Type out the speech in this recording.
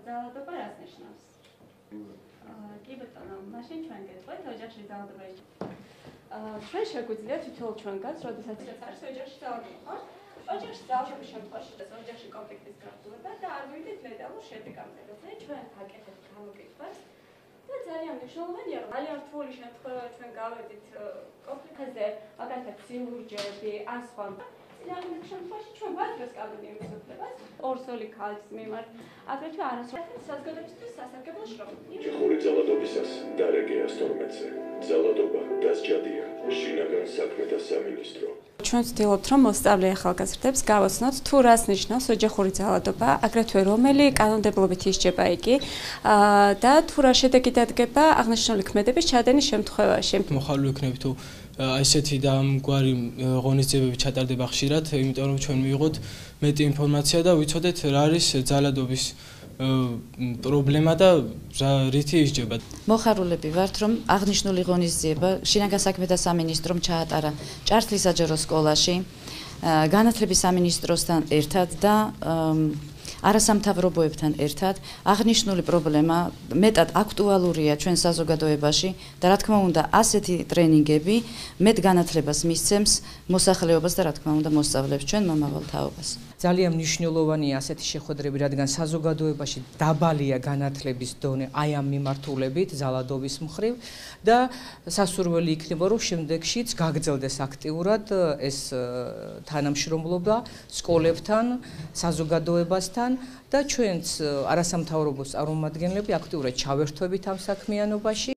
ძალადობა რას ნიშნავს? კი ბატონო, მაშინ ჩვენ გეტყვით ოჯახში ძალადობა ის. ჩვენ შეგვიძლია თითოეულ ჩვენგანს, როდესაც არის ოჯახში ძალადობა, ხო? ოჯახში ძალადობის შემთხვევაში ეს ოჯახში კონფლიქტის გაფრთხილება და არ მივიდეთ ლედალურ შედეგამდე. ჩვენ ვაკეთებთ გამოკითხვას და ძალიან მნიშვნელოვანია, რომ ძალიან რთული შემთხვევა ჩვენ გავედით კონფლიქტზე, მაგალითად სილურჯები, ან სხვა. ძალიან შემთხვევაში ჩვენ ვაძლევს კანონიების უფლებას ორსული ქალის მიმართ, აგრეთვე არასრულად საზოგადოებისთვის სასარგებლო შრომა. ოჯახური ძალადობისას დარეგეა 12-ზე. ძალადობა დასჯადია შინაგან საქმეთა სამინისტრო. ჩვენ ვცდილობთ, რომ მოსწავლე ახალგაზრდებს გავაცნოთ, თუ რას ნიშნავს ოჯახური ძალადობა, აგრეთვე რომელი კანონმდებლობით ისჯება იგი და თუ რა შედეგი დადგება აღნიშნული ქმედების ჩადენის შემთხვევაში. მოხალულ იქნები თუ ესეთი და ამგვარი ღონისძიებები ჩატარდება ხშირად, იმიტომ რომ ჩვენ მივიღოთ მეტი ინფორმაცია და ვიცოდეთ რა არის ძალადობის პრობლემა და რითი ისჯება. მოხარულები ვართ, რომ აღნიშნული ღონისძიება შინაგან საქმეთა სამინისტრომ ჩაატარა ჭართლის საჯარო სკოლაში, განათლების სამინისტროსთან ერთად და არასამთავრობოებთან ერთად. აღნიშნული პრობლემა მეტად აქტუალურია ჩვენ საზოგადოებაში და რა თქმა უნდა ასეთი ტრენინგები მეტ განათლებას მისცემს მოსახლეობას და რა თქმა უნდა მოსწავლეებს ჩვენ მომავალ თაობას. ძალიან მნიშვნელოვანია ასეთი შეხვედრები, რადგან საზოგადოებაში დაბალია განათლების დონე აი ამ მიმართულებით ძალადობის მხრივ და სასურველი იქნება, რომ შემდეგშიც გაგრძელდეს აქტიურად ეს თანამშრომლობა სკოლებთან, საზოგადოებასთან და ჩვენც არასამთავრობო წარმომადგენლები აქტიურად ჩავერთვებით ამ საქმიანობაში.